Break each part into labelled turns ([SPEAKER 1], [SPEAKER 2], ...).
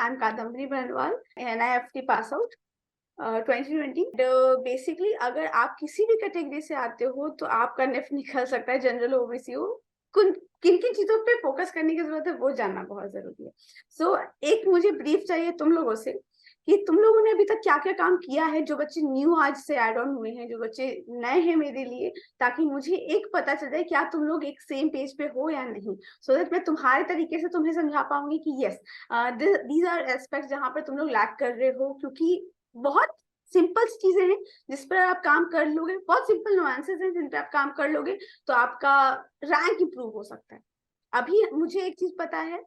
[SPEAKER 1] I'm Kadambari Bhanwal, NIFT pass out 2020। Basically अगर आप किसी भी कैटेगरी से आते हो तो आपका निफ्ट निकल सकता है, जनरल ओबीसी हो। किन किन चीजों पे फोकस करने की जरूरत है वो जानना बहुत जरूरी है। सो एक मुझे ब्रीफ चाहिए तुम लोगों से कि तुम लोगों ने अभी तक क्या क्या काम किया है, जो बच्चे न्यू आज से एड ऑन हुए हैं, जो बच्चे नए हैं मेरे लिए, ताकि मुझे एक पता चल जाए क्या तुम लोग एक सेम पेज पे हो या नहीं, सो दैट मैं तुम्हारे तरीके से तुम्हें समझा पाऊंगी कि यस दीज आर एस्पेक्ट्स जहां पर तुम लोग लैक कर रहे हो। क्योंकि बहुत सिंपल चीजें हैं जिस पर आप काम कर लोगे, बहुत सिंपल नुआंसेस हैं जिन पर आप काम कर लोगे तो आपका रैंक इंप्रूव हो सकता है। अभी मुझे एक चीज पता है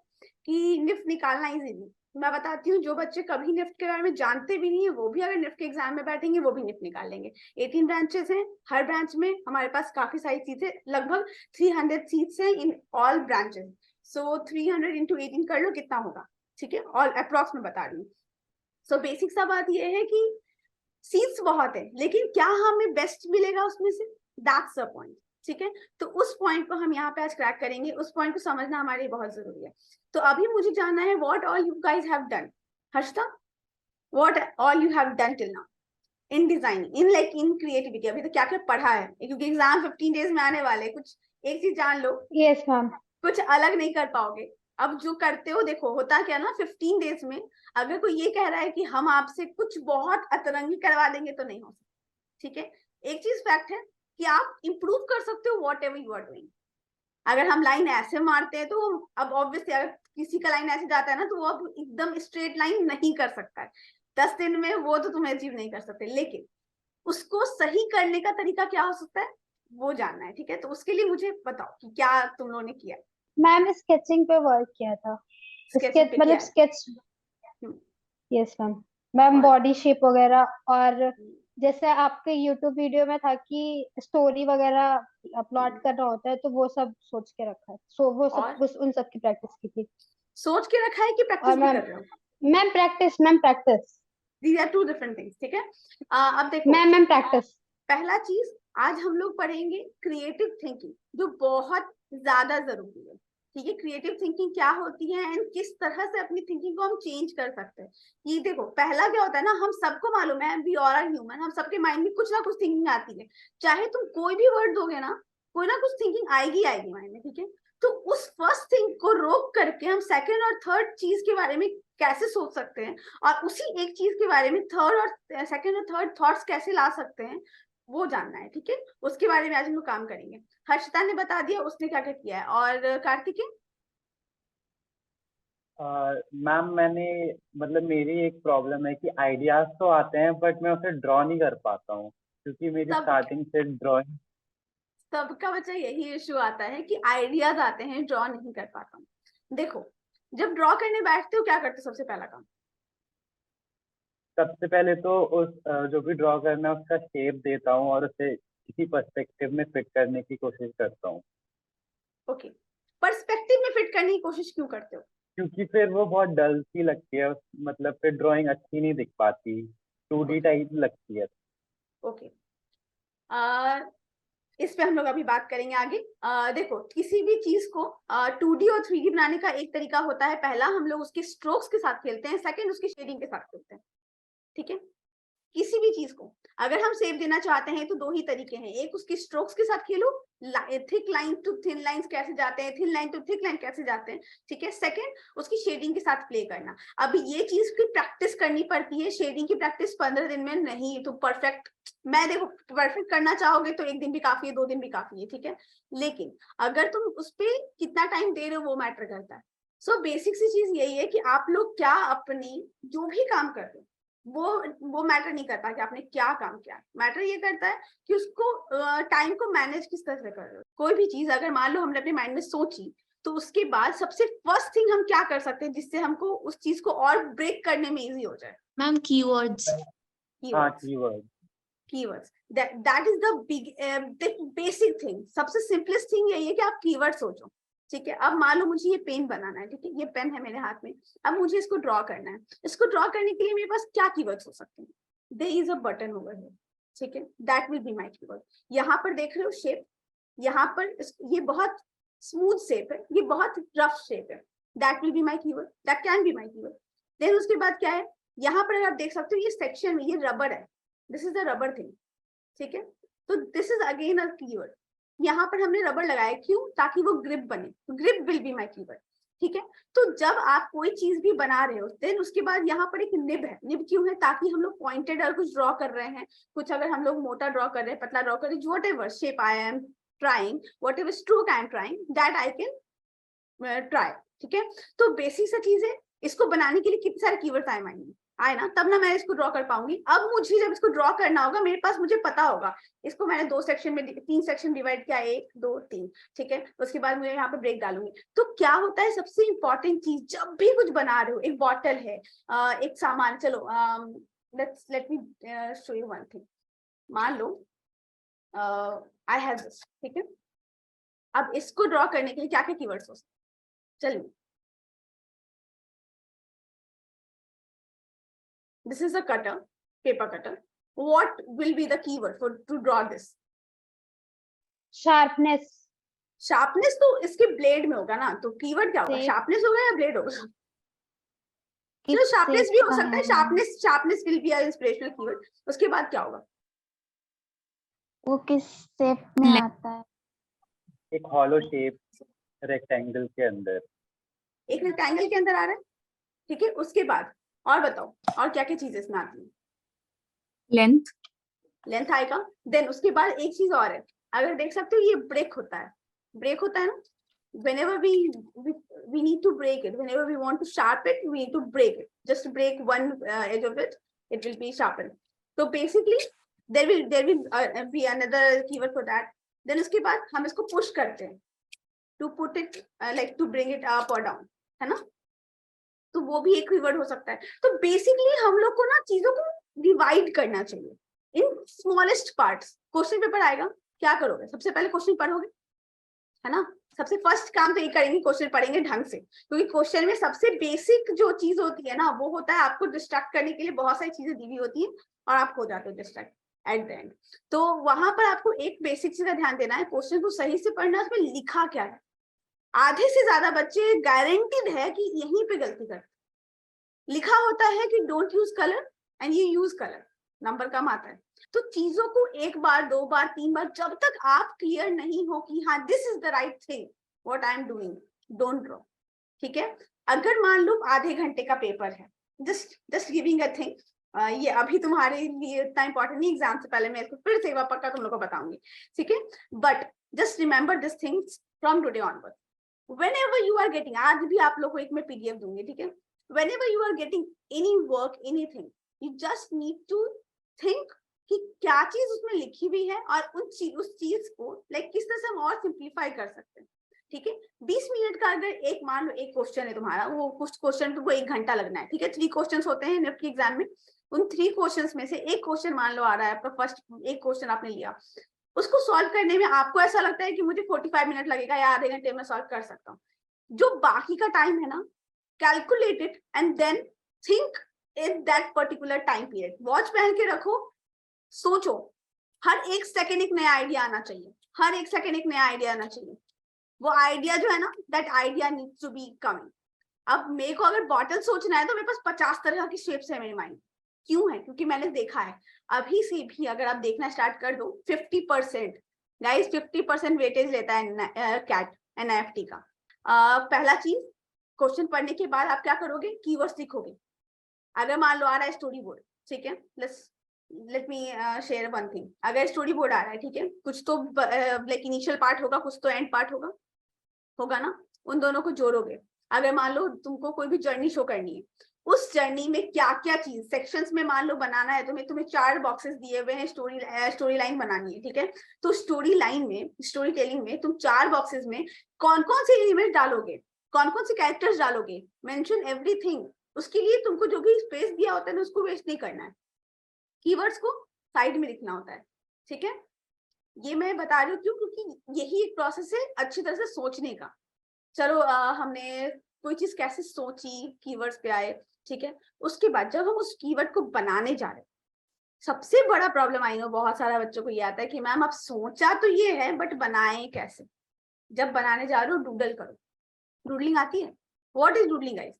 [SPEAKER 1] कि निफ्ट निकालना इजी नहीं। मैं बताती हूँ, जो बच्चे कभी निफ्ट के बारे में जानते भी नहीं है वो भी अगर निफ्ट के एग्जाम में बैठेंगे वो भी निफ्ट निकाल लेंगे। 18 ब्रांचेस हैं, हर ब्रांच में हमारे पास काफी सारी चीजें, लगभग 300 सीट्स हैं in all branches. So 300 into 18 कर लो कितना होगा, ठीक है, और अप्रॉक्स में बता रही हूँ। सो बेसिक सा बात ये है कि सीट्स बहुत है, लेकिन क्या हमें बेस्ट मिलेगा उसमें से, दैट्स द पॉइंट। ठीक है, तो उस पॉइंट को हम यहाँ पे आज क्रैक करेंगे, उस पॉइंट को समझना हमारे लिए बहुत जरूरी है। तो अभी मुझे जानना है what all you guys have done. Harshita, what all you have done till now in designing, in like in creativity, अभी तो क्या क्या पढ़ा है, क्योंकि एग्जाम 15 डेज में आने वाले। कुछ एक चीज जान लो,
[SPEAKER 2] यस मैम,
[SPEAKER 1] कुछ अलग नहीं कर पाओगे। अब जो करते हो देखो, होता क्या ना, 15 डेज में अगर कोई ये कह रहा है कि हम आपसे कुछ बहुत अतरंगी करवा देंगे तो नहीं हो सकता। ठीक है, एक चीज फैक्ट है कि आप इंप्रूव कर सकते हो whatever you are doing. अगर हम लाइन ऐसे मारते हैं तो अब ऑब्वियसली अगर किसी का लाइन ऐसे जाता है ना तो वो अब एकदम स्ट्रेट लाइन नहीं कर सकता है 10 दिन में, वो तो तुम्हें अचीव नहीं कर सकते। लेकिन उसको सही करने का तरीका क्या हो सकता है वो जानना है। ठीक है, तो उसके लिए मुझे बताओ कि क्या तुम लोगों ने किया।
[SPEAKER 2] मैम स्केचिंग पे वर्क किया था।
[SPEAKER 1] स्केचिंग
[SPEAKER 2] स्केच
[SPEAKER 1] पे किया
[SPEAKER 2] मतलब
[SPEAKER 1] है।
[SPEAKER 2] स्केच।
[SPEAKER 1] हम्म,
[SPEAKER 2] यस मैम। मैम
[SPEAKER 1] और
[SPEAKER 2] बॉडी शेप वगैरह, और जैसे आपके यूट्यूब वीडियो में था कि स्टोरी वगैरह अपलोड करना होता है, तो वो सब सोच के रखा है। सो वो सब
[SPEAKER 1] और
[SPEAKER 2] उन सब की प्रैक्टिस की थी।
[SPEAKER 1] सोच के रखा है कि
[SPEAKER 2] और
[SPEAKER 1] प्रैक्टिस भी
[SPEAKER 2] मैम,
[SPEAKER 1] कर रहे हो?
[SPEAKER 2] Ma'am practice.
[SPEAKER 1] These are two different things. ठीक है, अब देखो,
[SPEAKER 2] मैम प्रैक्टिस।
[SPEAKER 1] पहला चीज आज हम लोग पढ़ेंगे क्रिएटिव थिंकिंग, जो बहुत ज्यादा जरूरी है। ठीक है, क्रिएटिव थिंकिंग क्या होती है एंड किस तरह से अपनी थिंकिंग को हम चेंज कर सकते हैं। ये देखो, पहला क्या होता है ना, हम सबको मालूम है वी ऑल आर ह्यूमन, हम सबके माइंड में कुछ ना कुछ थिंकिंग आती है। चाहे तुम कोई भी वर्ड दोगे ना, कोई ना कुछ थिंकिंग आएगी आएगी माइंड में। ठीक है, तो उस फर्स्ट थिंग को रोक करके हम सेकेंड और थर्ड चीज के बारे में कैसे सोच सकते हैं, और उसी एक चीज के बारे में थर्ड और सेकेंड और थर्ड थॉट्स कैसे ला सकते हैं, वो जानना है। ठीक है, उसके बारे में आज हम लोग काम करेंगे। हर्षिता ने बता दिया उसने क्या क्या किया है, और कार्तिकेय?
[SPEAKER 3] मैम मैंने मतलब मेरी एक प्रॉब्लम है कि आइडियाज तो आते हैं बट मैं उसे ड्रॉ नहीं कर पाता हूँ, क्योंकि मेरी
[SPEAKER 1] सब
[SPEAKER 3] स्टार्टिंग से ड्राइंग।
[SPEAKER 1] सबका बच्चा यही इश्यू आता है कि आइडियाज आते हैं, ड्रॉ नहीं कर पाता हूँ। देखो, जब ड्रॉ करने बैठते हो क्या करते हो सबसे पहला काम?
[SPEAKER 3] सबसे पहले तो उस जो भी ड्रॉ करना है उसका शेप देता हूँ और उसे किसी पर्सपेक्टिव में फिट करने की कोशिश करता हूँ।
[SPEAKER 1] ओके, पर्सपेक्टिव में फिट करने की कोशिश क्यों करते हो?
[SPEAKER 3] क्योंकि फिर वो बहुत डल सी लगती है, मतलब फिर ड्राइंग अच्छी नहीं दिख पाती, 2D
[SPEAKER 1] ओके
[SPEAKER 3] टाइप लगती है।
[SPEAKER 1] ओके, इस पे हम लोग अभी बात करेंगे आगे। देखो, किसी भी चीज को 2D और 3D बनाने का एक तरीका होता है, पहला हम लोग उसके स्ट्रोक्स के साथ खेलते हैं, सेकंड उसकी शेडिंग के साथ खेलते हैं। ठीक है, किसी भी चीज को अगर हम शेप देना चाहते हैं तो दो ही तरीके हैं, एक उसकी स्ट्रोक्स के साथ खेलो, thick line to thin lines कैसे जाते हैं, thin line to thick line कैसे जाते हैं। ठीक है, सेकंड उसकी शेडिंग के साथ प्ले करना। अब ये चीज की प्रैक्टिस करनी पड़ती है, शेडिंग की प्रैक्टिस 15 दिन में नहीं तो परफेक्ट, मैं देखो परफेक्ट करना चाहोगे तो एक दिन भी काफी है, 2 दिन भी काफी है। ठीक है, लेकिन अगर तुम उस पर कितना टाइम दे रहे हो वो मैटर करता है। सो बेसिक सी चीज यही है कि आप लोग क्या अपनी जो भी काम कर रहे हो वो मैटर नहीं करता कि आपने क्या काम किया, मैटर ये करता है कि उसको टाइम को मैनेज किस तरह से कर रहे हो। कोई भी चीज अगर मान लो हमने अपने माइंड में सोची, तो उसके बाद सबसे फर्स्ट थिंग हम क्या कर सकते हैं जिससे हमको उस चीज को और ब्रेक करने में इजी हो जाए?
[SPEAKER 4] Ma'am keywords.
[SPEAKER 3] हाँ,
[SPEAKER 1] keywords.
[SPEAKER 3] Keyword.
[SPEAKER 1] Keywords, that is the big basic thing, सबसे सिंपलेस्ट थिंग यही है कि आप कीवर्ड सोचो। ठीक है, अब मान लो मुझे ये पेन बनाना है, ठीक है, ये पेन है मेरे हाथ में, अब मुझे इसको ड्रॉ करना है। इसको ड्रॉ करने के लिए मेरे पास क्या कीवर्ड्स हो सकते हैं? There is a button over here. ठीक है, that will be my keyword. यहाँ पर देख रहे हो शेप, यहाँ पर ये बहुत स्मूथ शेप है, ये बहुत रफ शेप है, that will be my keyword, that can be my keyword. Then उसके बाद क्या है, यहाँ पर अगर आप देख सकते हो ये सेक्शन में ये रबर है, this is the rubber thing, ठीक है। तो this is again a keyword, यहाँ पर हमने रबर लगाया, क्यों, ताकि वो ग्रिप बने, grip will be my keyword, ठीक है। तो जब आप कोई चीज भी बना रहे हो, देन उसके बाद यहाँ पर एक निब है, निब क्यों है, ताकि हम लोग पॉइंटेड और कुछ ड्रॉ कर रहे हैं, कुछ अगर हम लोग मोटा ड्रॉ कर रहे हैं, पतला ड्रॉ कर रहे हैं, what ever shape I am trying, what ever stroke I am trying, that I can try, ठीक है। तो बेसिक सा चीज है, इसको बनाने के लिए कितने सारे कीवर्ड्स आए ना, तब ना मैं इसको ड्रॉ कर पाऊंगी। अब मुझे जब इसको ड्रॉ करना होगा, मेरे पास मुझे पता होगा, इसको मैंने 2 सेक्शन में 3 सेक्शन डिवाइड किया, 1 2 3, ठीक है। उसके बाद मुझे यहाँ पे ब्रेक डालूंगी। तो क्या होता है, सबसे इंपॉर्टेंट चीज, जब भी कुछ बना रहे हो, एक बॉटल है, एक सामान, चलो let me show you one thing. मान लो आई हैव दिस, ठीक है। अब इसको ड्रॉ करने के लिए क्या क्या कीवर्ड्स हो सकते, चलिए, this is a cutter, paper cutter. What will be the keyword for to draw this?
[SPEAKER 2] Sharpness.
[SPEAKER 1] Sharpness तो इसके ब्लेड में होगा ना, तो कीवर्ड क्या होगा, शार्पनेस होगा या ब्लेड होगा? चलो शार्पनेस भी हो सकता है, sharpness will be a inspirational keyword. उसके बाद क्या होगा,
[SPEAKER 4] वो किस शेप में आता है?
[SPEAKER 3] एक हॉलो शेप रेक्टेंगल के अंदर,
[SPEAKER 1] एक रेक्टेंगल के अंदर आ रहा है, ठीक है। उसके बाद और बताओ, और क्या क्या चीजें इसमें आती है,
[SPEAKER 5] लेंथ,
[SPEAKER 1] लेंथ आएगा। देन उसके बाद एक चीज और है, अगर देख सकते हो ये ब्रेक होता है, ब्रेक होता है ना, whenever we need to break it, whenever we want to sharp it, we need to break it, just break one edge of it, it will be sharpened. So basically there will be another keyword for that. Then उसके बाद हम इसको push करते हैं, to put it like to bring it up or down, है ना, तो वो भी एक कीवर्ड हो सकता है। तो बेसिकली हम लोग को ना चीजों को डिवाइड करना चाहिए इन स्मॉलेस्ट पार्ट्स। क्वेश्चन पेपर आएगा, क्या करोगे, सबसे पहले क्वेश्चन पढ़ोगे, है ना, सबसे फर्स्ट काम तो ये करेंगे, क्वेश्चन पढ़ेंगे ढंग से, क्योंकि क्वेश्चन में सबसे बेसिक जो चीज होती है ना, वो होता है आपको डिस्ट्रैक्ट करने के लिए बहुत सारी चीजें दी हुई होती है और आप हो जाते हो डिस्ट्रैक्ट एट द एंड। तो वहां पर आपको एक बेसिक चीज का ध्यान देना है, क्वेश्चन को सही से पढ़ना, उसमें लिखा क्या है। आधे से ज्यादा बच्चे गारंटीड है कि यहीं पे गलती करते, लिखा होता है कि डोंट यूज कलर एंड ये यूज कलर, नंबर कम आता है। तो चीजों को 1 बार 2 बार 3 बार, जब तक आप क्लियर नहीं हो कि हाँ this is the right thing what I am doing, don't draw, ठीक है। अगर मान लो आधे घंटे का पेपर है, जस्ट गिविंग अ थिंग, ये अभी तुम्हारे लिए इतना इंपॉर्टेंट नहीं, एग्जाम से पहले मैं इसको फिर से पक्का तुम लोग को बताऊंगी, ठीक है। But just remember this things from today onward, whenever you are getting, आज भी आप लोग को एक मैं पीडीएफ दूंगी, ठीक है। whenever you are getting any work, anything, you just need to think कि क्या चीज उसमें लिखी हुई है और उस चीज को लाइक किस तरह से हम और सिंप्लीफाई कर सकते हैं, ठीक है। 20 मिनट का अगर एक मान लो एक क्वेश्चन है तुम्हारा, वो कुछ क्वेश्चन तुमको 1 घंटा लगना है, ठीक है। 3 क्वेश्चन होते हैं निफ्ट के एग्जाम में, उन 3 क्वेश्चन में से एक क्वेश्चन मान लो आ रहा है आपका, फर्स्ट एक क्वेश्चन आपने लिया, उसको सॉल्व करने में आपको ऐसा लगता है कि मुझे 45 मिनट लगेगा या आधे घंटे में सॉल्व कर सकता हूँ। जो बाकी का टाइम है ना, calculate it and then think in that particular time period. Watch पहन के रखो, सोचो, हर एक सेकेंड एक नया आइडिया आना चाहिए, हर एक सेकेंड एक नया आइडिया आना चाहिए। वो आइडिया जो है ना, that idea needs to be coming. अब मेरे को अगर बॉटल सोचना है तो मेरे पास 50 तरह की शेप्स है मेरे माइंड, क्यों है, क्योंकि मैंने देखा है। अभी से भी अगर आप देखना स्टार्ट कर दो, 50% गाइस, 50% वेटेज लेता है कैट एनएफटी का। पहला चीज, क्वेश्चन पढ़ने के बाद आप क्या करोगे, कीवर्ड्स लिखोगे। अगर मान लो आ रहा है स्टोरी बोर्ड, ठीक है, let me share one thing. अगर स्टोरी बोर्ड आ रहा है, ठीक है, कुछ तो लाइक इनिशियल पार्ट होगा, कुछ तो एंड पार्ट होगा ना, उन दोनों को जोड़ोगे। अगर मान लो तुमको कोई भी जर्नी शो करनी है, उस जर्नी में क्या क्या चीज सेक्शंस में मान लो बनाना है, तुम्हें 4 बॉक्सेस दिए हुए हैं, स्टोरी लाइन बनानी है, ठीक है। तो स्टोरी लाइन में, स्टोरी टेलिंग में तुम 4 बॉक्सेस में कौन कौन से एलिमेंट डालोगे, कौन कौन से कैरेक्टर्स डालोगे, मेंशन एवरीथिंग। उसके लिए तुमको जो भी स्पेस दिया होता है ना, उसको वेस्ट नहीं करना है, कीवर्ड्स को साइड में लिखना होता है, ठीक है। ये मैं बता रही हूँ क्यों, क्योंकि यही एक प्रोसेस है अच्छी तरह से सोचने का। चलो हमने कोई चीज कैसे सोची, कीवर्ड्स पे आए, ठीक है। उसके बाद जब हम उस कीवर्ड को बनाने जा रहे हैं, सबसे बड़ा प्रॉब्लम आई नो बहुत सारा बच्चों को ये आता है कि मैम आप सोचा तो ये है बट बनाए कैसे। जब बनाने जा रहे हो डूडल करो। डूडलिंग आती है? What is doodling guys?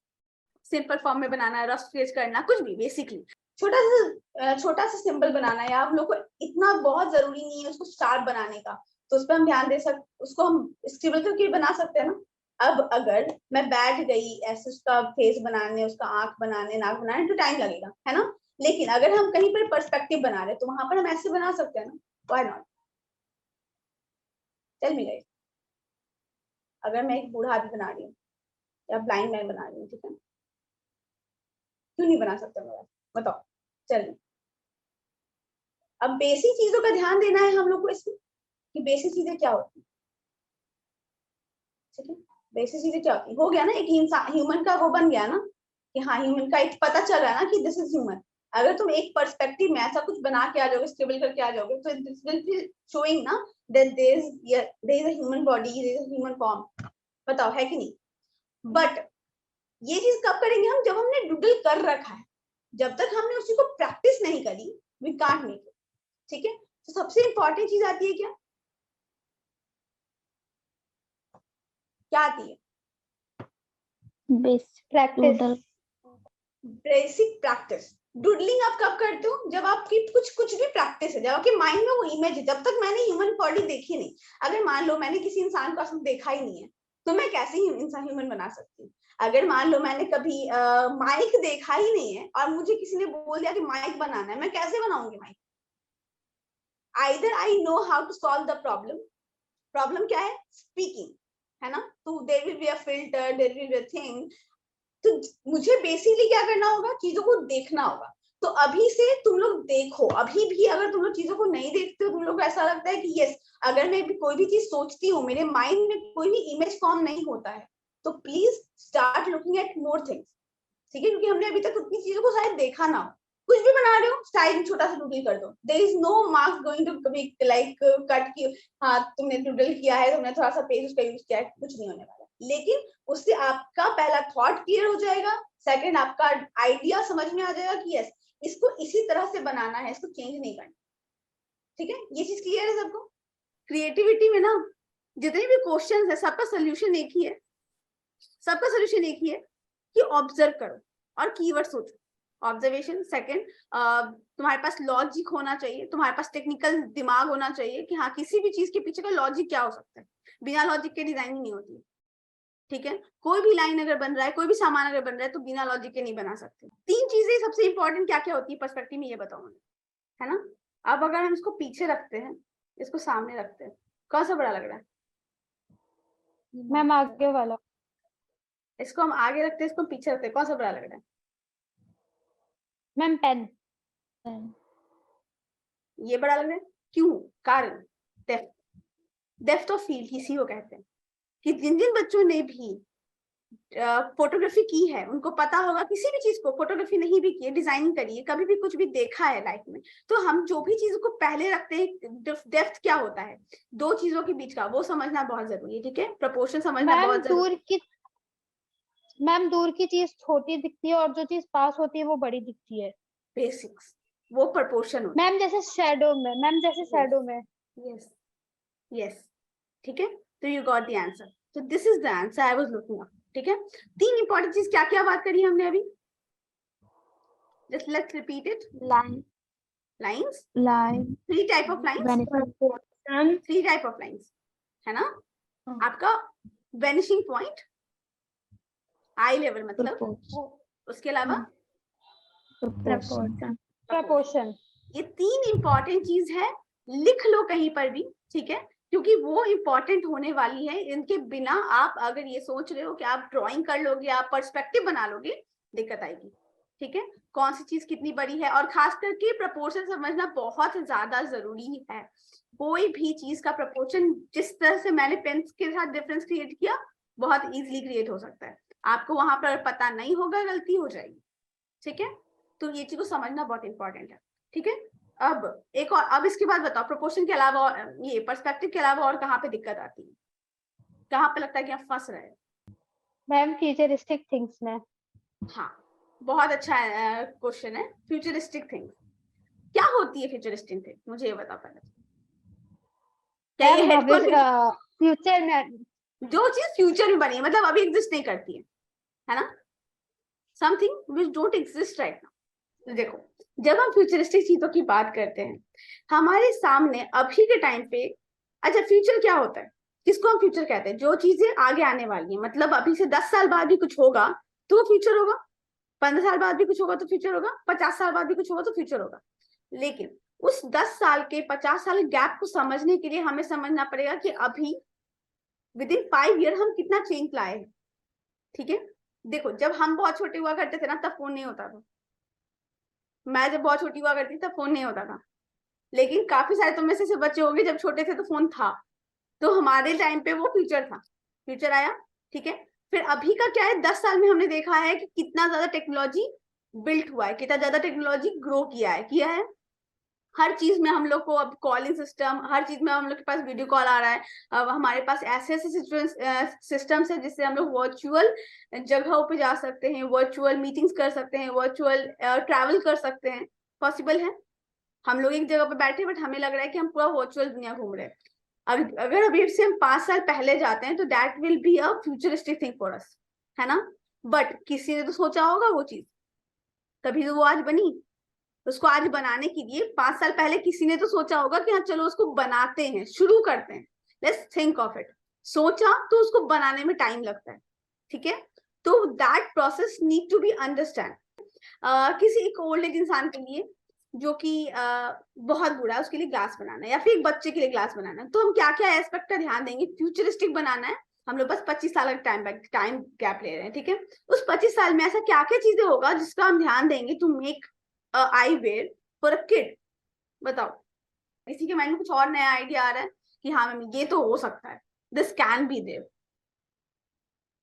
[SPEAKER 1] Simple form में बनाना, रफ स्केच करना, कुछ भी बेसिकली छोटा सा सिंबल बनाना है। आप लोग को इतना बहुत जरूरी नहीं है उसको शार्प बनाने का, तो उस पर हम ध्यान दे सकते, उसको हम स्क्रिबल करके बना सकते हैं ना। अब अगर मैं बैठ गई ऐसे उसका फेस बनाने, उसका आंख बनाने, नाक बनाने, तो टाइम लगेगा, है ना। लेकिन अगर हम कहीं पर पर्सपेक्टिव बना रहे तो वहां पर हम ऐसे बना सकते हैं ना, why not. Tell me guys, अगर मैं एक बूढ़ा आदमी बना रही हूँ या ब्लाइंड मैन बना रही हूँ, ठीक है, क्यों नहीं बना सकते मैं, बताओ। चलिए, अब बेसिक चीजों का ध्यान देना है हम लोग को इसमें, कि बेसिक चीजें क्या होती है, ठीक है। बेसिक चीजें क्या होती है, हो गया ना, एक इंसान ह्यूमन का वो बन गया ना, कि हाँ ह्यूमन का एक पता चल रहा है ना कि दिस इज ह्यूमन। अगर तुम एक पर्सपेक्टिव में ऐसा कुछ बना के आ जाओगे, स्क्रिबल करके आ जाओगे, तो दिस विल बी शोइंग ना that there is a human body, there is a human form. बताओ है कि नहीं। बट ये चीज कब करेंगे हम, जब हमने डूडल कर रखा है। जब तक हमने उसी को प्रैक्टिस नहीं करी, वी कांट मेक इट, ठीक है। तो सबसे इंपॉर्टेंट चीज आती है क्या आती है,
[SPEAKER 4] basic
[SPEAKER 2] practice.
[SPEAKER 4] Doodle.
[SPEAKER 1] Basic practice. Doodling आप कब करते हो, जब आपकी कुछ भी प्रैक्टिस है, जब आपके माइंड में वो इमेज है। जब तक मैंने ह्यूमन बॉडी देखी नहीं, अगर मान लो मैंने किसी इंसान को असल देखा ही नहीं है, तो मैं कैसे ही इंसान ह्यूमन बना सकती हूँ। अगर मान लो मैंने कभी माइक देखा ही नहीं है और मुझे किसी ने बोल दिया कि माइक बनाना है, मैं कैसे बनाऊंगी mike. Either I know how to solve the problem. Problem क्या है, स्पीकिंग, है ना। तो there will be a filter, there will be a thing. तो मुझे बेसिकली क्या करना होगा, चीजों को देखना होगा। तो अभी से तुम लोग देखो, अभी भी अगर तुम लोग चीजों को नहीं देखते हो, तुम लोग को ऐसा लगता है कि यस, अगर मैं भी कोई भी चीज सोचती हूँ, मेरे माइंड में कोई भी इमेज फॉर्म नहीं होता है, तो please start looking at more things, ठीक है। क्योंकि हमने अभी तक उतनी चीजों को शायद देखा ना हो। कुछ भी बना रहे हो, स्टाइल छोटा सा डूडल कर दो, there is no marks going to कभी लाइक कट की, हाँ तुमने डूडल किया है, तुमने थोड़ा सा पेज उसका यूज किया है, कुछ नहीं होने वाला। लेकिन उससे आपका पहला थॉट क्लियर हो जाएगा, सेकंड आपका आइडिया समझ में आ जाएगा कि यस, इसको इसी तरह से बनाना है, इसको चेंज नहीं करना, ठीक है। ये चीज क्लियर है सबको। क्रिएटिविटी में ना जितने भी क्वेश्चंस है, सबका सोल्यूशन एक ही है, सबका सोल्यूशन एक ही है कि ऑब्जर्व करो और कीवर्ड सोचो। ऑब्जर्वेशन, सेकंड तुम्हारे पास लॉजिक होना चाहिए, तुम्हारे पास टेक्निकल दिमाग होना चाहिए कि हाँ किसी भी चीज के पीछे का लॉजिक क्या हो सकता है। बिना लॉजिक के डिजाइनिंग नहीं होती, ठीक है। कोई भी लाइन अगर बन रहा है, कोई भी सामान अगर बन रहा है, तो बिना लॉजिक के नहीं बना सकते। तीन चीजें सबसे इंपॉर्टेंट क्या क्या होती है पर्सपेक्टिव में, ये बताओ मुझे, है ना। अब अगर हम इसको पीछे रखते हैं, इसको सामने रखते हैं, कौन सा बड़ा लग रहा है।
[SPEAKER 2] मैम आगे वाला।
[SPEAKER 1] इसको हम आगे रखते हैं, इसको पीछे रखते हैं, कौन सा बड़ा लग रहा है।
[SPEAKER 2] Ma'am pen.
[SPEAKER 1] ये बड़ा लग रहा है, क्यों, कारण, डेप्थ, डेप्थ ऑफ फील्ड इसी को कहते हैं। कि जिन जिन बच्चों ने भी फोटोग्राफी की है, उनको पता होगा किसी भी चीज को, फोटोग्राफी नहीं भी की है, डिजाइनिंग करी है, कभी भी कुछ भी देखा है लाइफ में, तो हम जो भी चीजों को पहले रखते हैं, डेप्थ क्या होता है दो चीजों के बीच का, वो समझना बहुत जरूरी है, ठीक है। प्रपोर्शन समझना
[SPEAKER 2] मैम
[SPEAKER 1] बहुत जरूरी।
[SPEAKER 2] दूर की चीज छोटी दिखती है और जो चीज पास होती है वो बड़ी दिखती है।
[SPEAKER 1] बेसिक्स, वो प्रपोर्शन होता
[SPEAKER 2] मैम जैसे शैडो में,
[SPEAKER 1] है। यस यस, ठीक है। तो यू गॉट द आंसर, तो this is the answer I was looking up, ठीक है। तीन इंपॉर्टेंट चीज क्या क्या बात करी हमने अभी, just let's repeat it. Lines, three type of lines, three type of lines, है ना। आपका वेनिशिंग पॉइंट, आई लेवल मतलब, उसके अलावा
[SPEAKER 2] प्रपोर्शन।
[SPEAKER 1] ये तीन इंपॉर्टेंट चीज है, लिख लो कहीं पर भी, ठीक है। क्योंकि वो इंपॉर्टेंट होने वाली है, इनके बिना आप अगर ये सोच रहे हो कि आप ड्राइंग कर लोगे, आप पर्सपेक्टिव बना लोगे, दिक्कत आएगी, ठीक है। कौन सी चीज कितनी बड़ी है, और खास करके प्रपोर्शन समझना बहुत ज्यादा जरूरी है। कोई भी चीज का प्रपोर्शन, जिस तरह से मैंने पेन के साथ डिफरेंस क्रिएट किया, बहुत इजीली क्रिएट हो सकता है। आपको वहां पर पता नहीं होगा, गलती हो जाएगी, ठीक है। तो ये चीज को समझना बहुत इंपॉर्टेंट है, ठीक है। अब एक और, अब इसके बाद बताओ प्रोपोर्शन के अलावा और ये पर्सपेक्टिव के अलावा और कहाँ पे दिक्कत आती है, कहाँ पे लगता है कि आप फंस रहे हैं।
[SPEAKER 2] मैम फ्यूचरिस्टिक थिंग्स में।
[SPEAKER 1] हाँ, बहुत अच्छा क्वेश्चन है। फ्यूचरिस्टिक थिंग्स क्या होती है, फ्यूचरिस्टिक थिंग मुझे ये बताओ पहले। क्या ये हेडफोन,
[SPEAKER 2] फ्यूचर में
[SPEAKER 1] जो चीज फ्यूचर में बनी है, मतलब अभी एग्जिस्ट नहीं करती है ना। Something which don't exist right now. देखो, जब हम फ्यूचरिस्टिक चीजों की बात करते हैं, हमारे सामने अभी के टाइम पे, अच्छा फ्यूचर क्या होता है, किसको हम फ्यूचर कहते हैं? जो चीजें आगे आने वाली है, मतलब अभी से 10 साल बाद भी कुछ होगा तो वो फ्यूचर होगा, 15 साल बाद भी कुछ होगा तो फ्यूचर होगा, 50 साल बाद भी कुछ होगा तो फ्यूचर होगा। लेकिन उस 10 साल के 50 साल गैप को समझने के लिए हमें समझना पड़ेगा कि अभी विद इन 5 ईयर हम कितना चेंज लाए हैं। ठीक है, देखो जब हम बहुत छोटे हुआ करते थे ना, तब फोन नहीं होता था। मैं जब बहुत छोटी हुआ करती थी तब फोन नहीं होता था, लेकिन काफी सारे तुम में से बच्चे होंगे जब छोटे थे तो फोन था। तो हमारे टाइम पे वो फ्यूचर था, फ्यूचर आया। ठीक है, फिर अभी का क्या है, 10 साल में हमने देखा है कि कितना ज्यादा टेक्नोलॉजी बिल्ट हुआ है, कितना ज्यादा टेक्नोलॉजी ग्रो किया है। हर चीज में हम लोग को अब कॉलिंग सिस्टम, हर चीज में हम लोग के पास वीडियो कॉल आ रहा है। अब हमारे पास ऐसे सिस्टम्स है जिससे हम लोग वर्चुअल जगहों पे जा सकते हैं, वर्चुअल मीटिंग्स कर सकते हैं, वर्चुअल ट्रैवल कर सकते हैं। पॉसिबल है, हम लोग एक जगह पे बैठे बट हमें लग रहा है कि हम पूरा वर्चुअल दुनिया घूम रहे हैं। अगर अभी से हम 5 साल पहले जाते हैं तो that will be a futuristic thing for us, है ना। बट किसी ने तो सोचा होगा वो चीज, तभी तो वो आज बनी। उसको आज बनाने के लिए 5 साल पहले किसी ने तो सोचा होगा कि हाँ चलो उसको बनाते हैं, शुरू करते हैं, लेट्स थिंक ऑफ इट। सोचा तो उसको बनाने में टाइम लगता है। ठीक है, तो that process need to be understand. किसी एक ओल्ड एज इंसान के लिए जो कि बहुत बुरा है, उसके लिए ग्लास बनाना है, या फिर एक बच्चे के लिए ग्लास बनाना है, तो हम क्या क्या एस्पेक्ट का ध्यान देंगे? फ्यूचरिस्टिक बनाना है, हम लोग बस 25 साल का टाइम गैप ले रहे हैं। ठीक है, उस 25 साल में ऐसा क्या क्या चीजें होगा जिसका हम ध्यान देंगे to make eyewear for a kid? बताओ, किसी के माइंड में कुछ और नया आइडिया आ रहा है कि हाँ मैम ये तो हो सकता है, this can be there?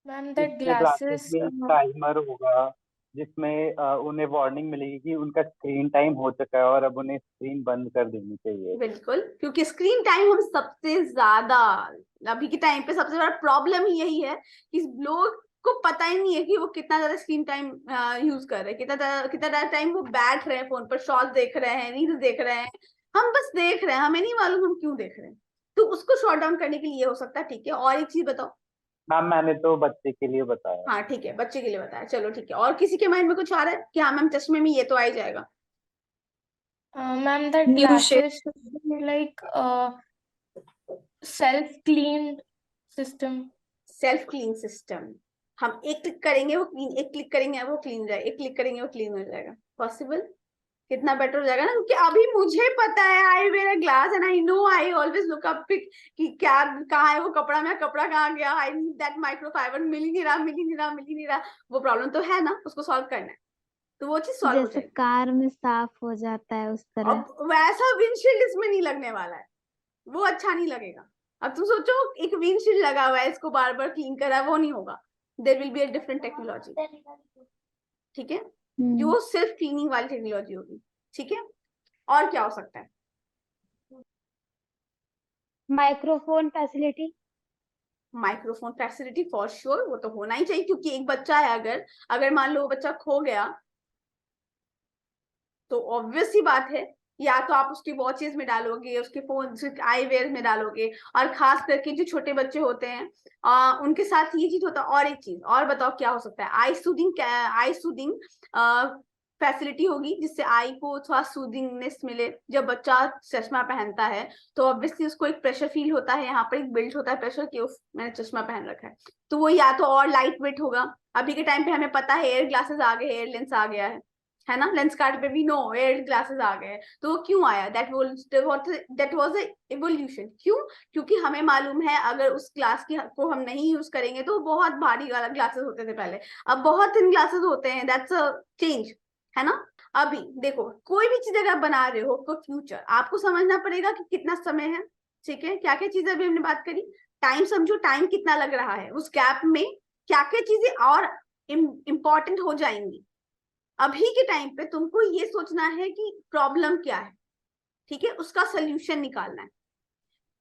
[SPEAKER 6] Ma'am that
[SPEAKER 3] इसके ग्लासेस
[SPEAKER 6] ग्लासेस
[SPEAKER 3] में टाइमर होगा जिसमें उन्हें वार्निंग मिलेगी कि उनका स्क्रीन टाइम हो चुका है और अब उन्हें स्क्रीन बंद कर देनी चाहिए।
[SPEAKER 1] बिल्कुल, क्योंकि स्क्रीन टाइम हम सबसे ज्यादा, अभी के टाइम पे सबसे बड़ा प्रॉब्लम ही यही है कि लोग को पता ही नहीं है कि वो कितना ज्यादा स्क्रीन टाइम यूज कर रहे हैं, कितना ज्यादा टाइम वो बैठ रहे हैं फोन पर, शॉर्ट देख रहे हैं, रील्स देख रहे हैं। हम बस देख रहे हैं, हमें नहीं मालूम हम क्यों देख रहे हैं। तो उसको शॉर्ट डाउन करने के लिए हो सकता है। ठीक है, और एक चीज बताओ।
[SPEAKER 3] मैम मैंने तो बच्चे के लिए बताया।
[SPEAKER 1] हाँ ठीक है, बच्चे के लिए बताया, चलो ठीक है। और किसी के माइंड में कुछ आ रहा है कि हाँ मैम चश्मे में ये तो आ ही जाएगा?
[SPEAKER 6] Ma'am that
[SPEAKER 5] New shape.
[SPEAKER 6] Glasses like self clean system.
[SPEAKER 1] Self clean system, हम एक क्लिक करेंगे वो क्लीन, एक क्लिक करेंगे वो क्लीन हो जाएगा, एक क्लिक करेंगे वो क्लीन हो जाएगा। पॉसिबल? कितना बेटर हो जाएगा ना, क्योंकि अभी मुझे पता है, I wear a glass and I know, I always look up कि क्या कहाँ है वो कपड़ा, मेरा कपड़ा कहाँ गया, आई नीड दैट माइक्रोफाइबर, मिल ही नहीं रहा, मिल ही नहीं रहा, मिल ही नहीं रहा। वो प्रॉब्लम तो है ना, उसको सॉल्व करना है, तो वो चीज सॉल्व हो
[SPEAKER 4] जैसे
[SPEAKER 1] जाएगी।
[SPEAKER 4] कार में साफ हो जाता है उस तरह।
[SPEAKER 1] अब वैसा विंडशील्ड इसमें नहीं लगने वाला है, वो अच्छा नहीं लगेगा। अब तुम सोचो एक विंडशील्ड लगा हुआ है, इसको बार बार क्लीन करा है, वो नहीं होगा। There will be a different technology. ठीक है, जो सिर्फ क्लीनिंग वाली टेक्नोलॉजी होगी। ठीक है, और क्या हो सकता है?
[SPEAKER 2] Microphone facility.
[SPEAKER 1] Microphone facility for sure, वो तो होना ही चाहिए, क्योंकि एक बच्चा है, अगर मान लो वो बच्चा खो गया तो ऑब्वियस सी बात है, या तो आप उसकी वॉचेस में डालोगे, उसके फोन आई वेयर में डालोगे, और खास करके जो छोटे बच्चे होते हैं उनके साथ ये चीज होता है। और एक चीज और बताओ क्या हो सकता है? आई सूदिंग फैसिलिटी होगी, जिससे आई को थोड़ा सूदिंगनेस मिले। जब बच्चा चश्मा पहनता है तो ऑब्वियसली उसको एक प्रेशर फील होता है, यहाँ पर एक बिल्ड होता है प्रेशर कि उफ मैंने चश्मा पहन रखा है, तो वो या तो और लाइट वेट होगा। अभी के टाइम पे हमें पता है एयर ग्लासेस आ गए, एयर लेंस आ गया है ना, लेंस कार्ड पे भी नो एयर ग्लासेस आ गए। तो वो क्यों आया? That was evolution. क्यों? क्योंकि हमें मालूम है अगर उस ग्लास की को हम नहीं यूज करेंगे तो बहुत भारी वाला ग्लासेस होते थे पहले, अब बहुत थिन ग्लासेस होते हैं। दैट्स अ चेंज, है ना। अभी देखो, कोई भी चीज अगर आप बना रहे हो तो फ्यूचर आपको समझना पड़ेगा कि कितना समय है। ठीक है, क्या क्या चीजें अभी हमने बात करी, टाइम समझो, टाइम कितना लग रहा है, उस गैप में क्या क्या चीजें और इम्पोर्टेंट हो जाएंगी। अभी के टाइम पे तुमको ये सोचना है कि प्रॉब्लम क्या है। ठीक है, उसका सोल्यूशन निकालना है,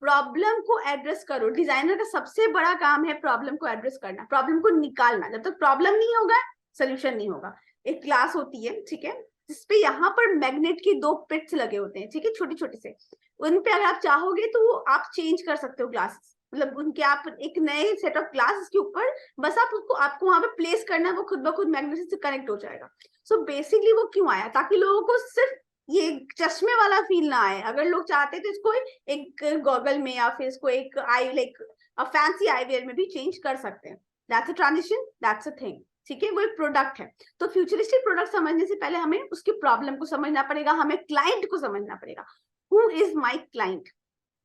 [SPEAKER 1] प्रॉब्लम को एड्रेस करो। डिजाइनर का सबसे बड़ा काम है प्रॉब्लम को एड्रेस करना, प्रॉब्लम को निकालना। जब तक प्रॉब्लम नहीं होगा सोल्यूशन नहीं होगा। एक ग्लास होती है, ठीक है, जिसपे यहाँ पर मैग्नेट की 2 पिट्स लगे होते हैं, ठीक है, छोटे छोटे से। उन पे अगर आप चाहोगे तो आप चेंज कर सकते हो ग्लासेस। मतलब उनके आप एक नए सेट ऑफ ग्लास के ऊपर बस आप उसको आपको वहां पे प्लेस करना है, वो खुद ब खुद मैग्नेट से कनेक्ट हो जाएगा। सो बेसिकली वो क्यों आया, ताकि लोगों को सिर्फ ये चश्मे वाला फील ना आए। अगर लोग चाहते तो इसको एक गॉगल में या फिर इसको एक आई लाइक फैंसी आईवेयर में भी चेंज कर सकते हैं। That's a transition, that's a thing, ठीक है, वो एक प्रोडक्ट है। तो फ्यूचरिस्टिक प्रोडक्ट समझने से पहले हमें उसकी प्रॉब्लम को समझना पड़ेगा, हमें क्लाइंट को समझना पड़ेगा, हु इज माई क्लाइंट।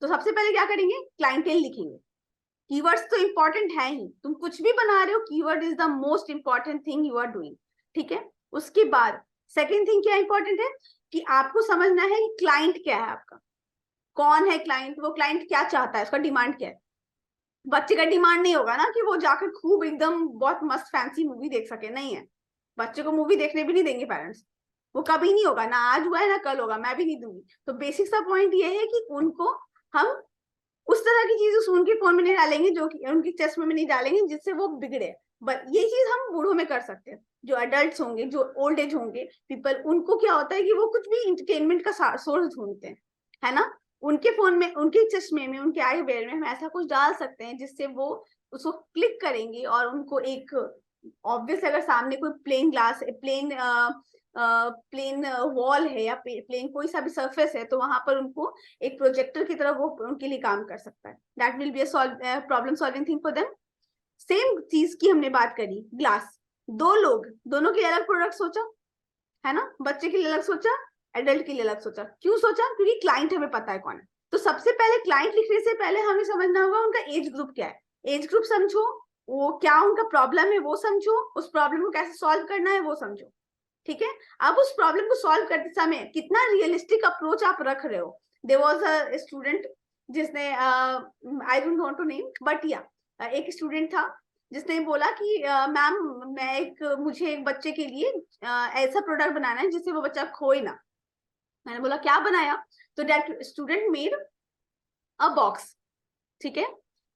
[SPEAKER 1] तो सबसे पहले क्या करेंगे, क्लाइंटेल लिखेंगे। कीवर्ड्स तो इंपॉर्टेंट है ही, तुम कुछ भी बना रहे हो, keyword is the most important thing you are doing, ठीक है। उसके बाद सेकेंड थिंग क्या इंपॉर्टेंट है कि आपको समझना है कि क्लाइंट क्या है आपका, कौन है क्लाइंट, वो क्लाइंट क्या चाहता है, उसका डिमांड क्या है। बच्चे का डिमांड नहीं होगा ना कि वो जाकर खूब एकदम बहुत मस्त फैंसी मूवी देख सके, नहीं है। बच्चे को मूवी देखने भी नहीं देंगे पेरेंट्स, वो कभी नहीं होगा, ना आज हुआ है ना कल होगा, मैं भी नहीं दूंगी। तो बेसिक सा पॉइंट ये है कि उनको हम उस तरह की चीजें उनके फोन में नहीं डालेंगे, जो कि उनके चश्मे में नहीं डालेंगे जिससे वो बिगड़े। बट ये चीज हम बूढ़ों में कर सकते हैं, जो अडल्ट होंगे, जो ओल्ड एज होंगे पीपल, उनको क्या होता है कि वो कुछ भी इंटरटेनमेंट का सोर्स ढूंढते हैं, है ना। उनके फोन में, उनके चश्मे में, उनके आई वेयर में हम ऐसा कुछ डाल सकते हैं जिससे वो उसको क्लिक करेंगे और उनको एक ऑब्वियस, अगर सामने कोई प्लेन ग्लास, प्लेन वॉल है या प्लेन कोई सा भी सरफेस है, तो वहां पर उनको एक प्रोजेक्टर की तरह वो उनके लिए काम कर सकता है। That will be a problem solving thing for them. Same चीज की हमने बात करी, ग्लास। दो लोग, दोनों के लिए अलग प्रोडक्ट सोचा, है ना, बच्चे के लिए अलग सोचा, एडल्ट के लिए अलग सोचा। क्यों सोचा, क्योंकि क्लाइंट हमें पता है कौन है। तो सबसे पहले क्लाइंट लिखने से पहले हमें समझना होगा उनका एज ग्रुप क्या है। एज ग्रुप समझो, वो क्या उनका प्रॉब्लम है वो समझो, उस प्रॉब्लम को कैसे सॉल्व करना है वो समझो, ठीक है। अब उस प्रॉब्लम को सॉल्व करते समय कितना रियलिस्टिक अप्रोच आप रख रहे हो। देयर वाज अ स्टूडेंट जिसने I don't want to name but या एक स्टूडेंट था जिसने बोला कि मैम मुझे एक बच्चे के लिए ऐसा प्रोडक्ट बनाना है जिससे वो बच्चा खोए ना। मैंने बोला क्या बनाया, तो that student made a box, ठीक है,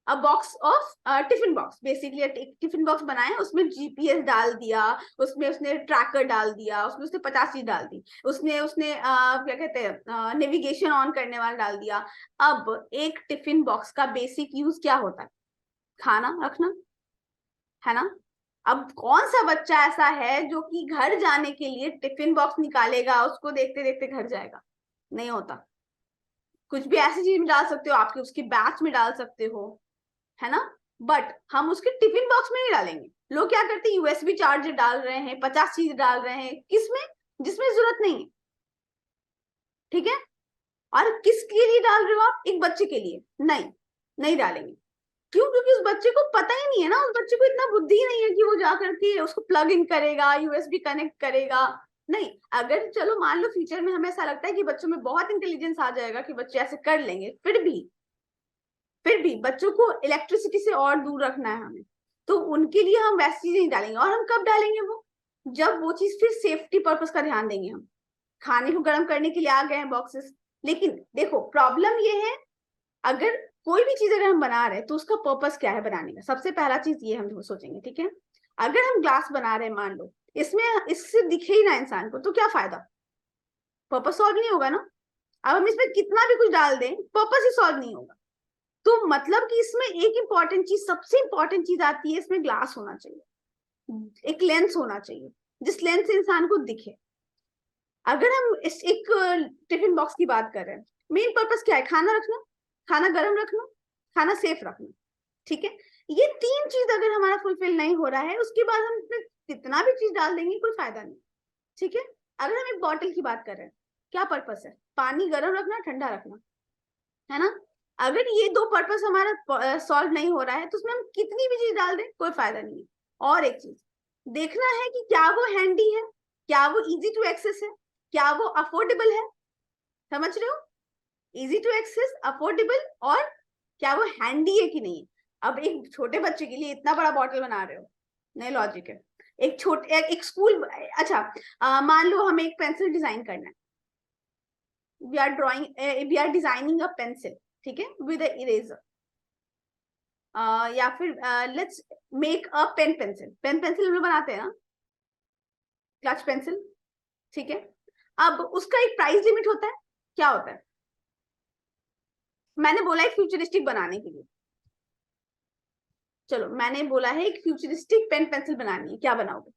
[SPEAKER 1] अ box of tiffin box. Basically एक टिफिन बॉक्स बनाया, उसमें जीपीएस डाल दिया, उसमें उसने ट्रैकर डाल दिया, उसमें उसने 50 चीज डाल दी, उसने उसने क्या कहते हैं नेविगेशन ऑन करने वाला डाल दिया। अब एक टिफिन बॉक्स का बेसिक यूज क्या होता है, खाना रखना, है ना। अब कौन सा बच्चा ऐसा है जो कि घर जाने के लिए टिफिन बॉक्स निकालेगा, उसको देखते देखते घर जाएगा, नहीं होता। कुछ भी ऐसी चीज में डाल सकते हो, आपके उसके बैच में डाल सकते हो, है ना, बट हम उसके टिफिन बॉक्स में नहीं डालेंगे। लोग क्या करते हैं, यूएसबी चार्जर डाल रहे हैं, 50 चीज डाल रहे हैं, किसमें, जिसमें जरूरत नहीं है, ठीक है। और किसके लिए डाल रहे हो आप, एक बच्चे के लिए, नहीं, नहीं डालेंगे। क्यों, क्योंकि उस बच्चे को पता ही नहीं है ना, उस बच्चे को इतना बुद्धि ही नहीं है कि वो जाकर के उसको प्लग इन करेगा, यूएसबी कनेक्ट करेगा। नहीं, अगर चलो मान लो फ्यूचर में हमें ऐसा लगता है कि बच्चों में बहुत इंटेलिजेंस आ जाएगा कि बच्चे ऐसे कर लेंगे, फिर भी बच्चों को इलेक्ट्रिसिटी से और दूर रखना है हमें, तो उनके लिए हम वैसी चीजें नहीं डालेंगे। और हम कब डालेंगे वो, जब वो चीज फिर सेफ्टी पर्पस का ध्यान देंगे। हम खाने को गर्म करने के लिए आ गए हैं बॉक्सेस, लेकिन देखो प्रॉब्लम ये है, अगर कोई भी चीज अगर हम बना रहे हैं तो उसका पर्पस क्या है बनाने का, सबसे पहला चीज ये हम सोचेंगे, ठीक है। अगर हम ग्लास बना रहे हैं, मान लो इसमें इससे दिखे ही ना इंसान को, तो क्या फायदा, पर्पस सॉल्व नहीं होगा ना। अब हम इसमें कितना भी कुछ डाल दें, पर्पस ही सॉल्व नहीं होगा। तो मतलब कि इसमें एक इंपॉर्टेंट चीज, सबसे इंपॉर्टेंट चीज आती है, इसमें ग्लास होना चाहिए, एक लेंस होना चाहिए जिस लेंस से इंसान को दिखे। अगर हम इस एक टिफिन बॉक्स की बात कर रहे हैं, मेन पर्पस क्या है, खाना रखना, खाना गर्म रखना, खाना सेफ रखना, ठीक है। ये तीन चीज अगर हमारा फुलफिल नहीं हो रहा है, उसके बाद हम इसमें कितना भी चीज डाल देंगे कोई फायदा नहीं, ठीक है। अगर हम एक बॉटल की बात कर रहे हैं, क्या पर्पस है, पानी गर्म रखना, ठंडा रखना, है ना। अगर ये दो पर्पस हमारा सॉल्व नहीं हो रहा है, तो उसमें हम कितनी भी चीज डाल दें कोई फायदा नहीं है। और एक चीज देखना है कि क्या वो हैंडी है, क्या वो इजी टू एक्सेस है, क्या वो अफोर्डेबल है, समझ रहे हो, इजी टू एक्सेस, अफोर्डेबल, और क्या वो हैंडी है कि नहीं। अब एक छोटे बच्चे के लिए इतना बड़ा बॉटल बना रहे हो, नहीं लॉजिक है। एक छोटे एक स्कूल, अच्छा मान लो हमें एक पेंसिल डिजाइन करना है, we are designing a pencil, ठीक है, विद इरेजर, या फिर let's make a pen pencil. Pen pencil हम लोग बनाते हैं ना, क्लच पेंसिल, ठीक है। अब उसका एक प्राइस लिमिट होता है, क्या होता है, मैंने बोला एक फ्यूचरिस्टिक बनाने के लिए, चलो मैंने बोला है एक फ्यूचरिस्टिक पेन पेंसिल बनानी है, क्या बनाओगे?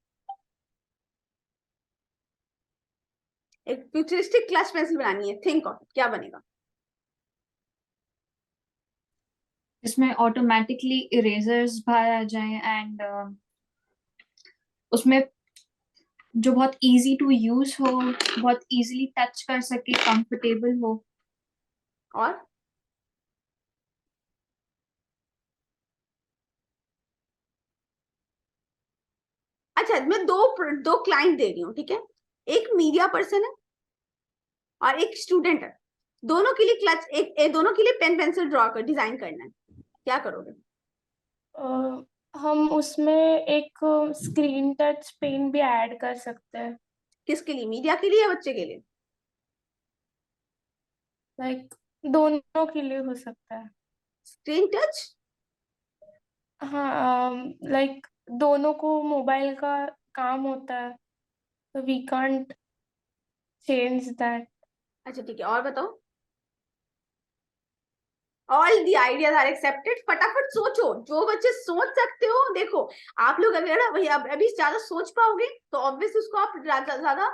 [SPEAKER 1] एक फ्यूचरिस्टिक क्लच पेंसिल बनानी है, थिंक ऑफ क्या बनेगा?
[SPEAKER 5] इसमें ऑटोमेटिकली इरेजर्स बाहर आ जाएं एंड उसमें जो बहुत इजी टू यूज हो, बहुत इजीली टच कर सके, कंफर्टेबल हो।
[SPEAKER 1] और अच्छा, मैं दो क्लाइंट दे रही हूँ, ठीक है? एक मीडिया पर्सन है और एक स्टूडेंट है। दोनों के लिए क्लच दोनों के लिए पेन पेंसिल ड्रॉ कर डिजाइन करना है, क्या करोगे?
[SPEAKER 6] हम उसमें एक स्क्रीन टच पेन भी ऐड कर सकते हैं,
[SPEAKER 1] किसके लिए, मीडिया के लिए या बच्चे के लिए?
[SPEAKER 6] लाइक दोनों के लिए हो सकता है।
[SPEAKER 1] Screen touch?
[SPEAKER 6] हाँ, लाइक दोनों को मोबाइल का काम होता है, तो वी कांट चेंज दैट।
[SPEAKER 1] अच्छा ठीक है, और बताओ। All the ideas are accepted. फटाफट सोचो, जो बच्चे सोच सकते हो। देखो आप लोग अगर अभी ज्यादा सोच पाओगे तो ऑब्वियसली उसको आप ज्यादा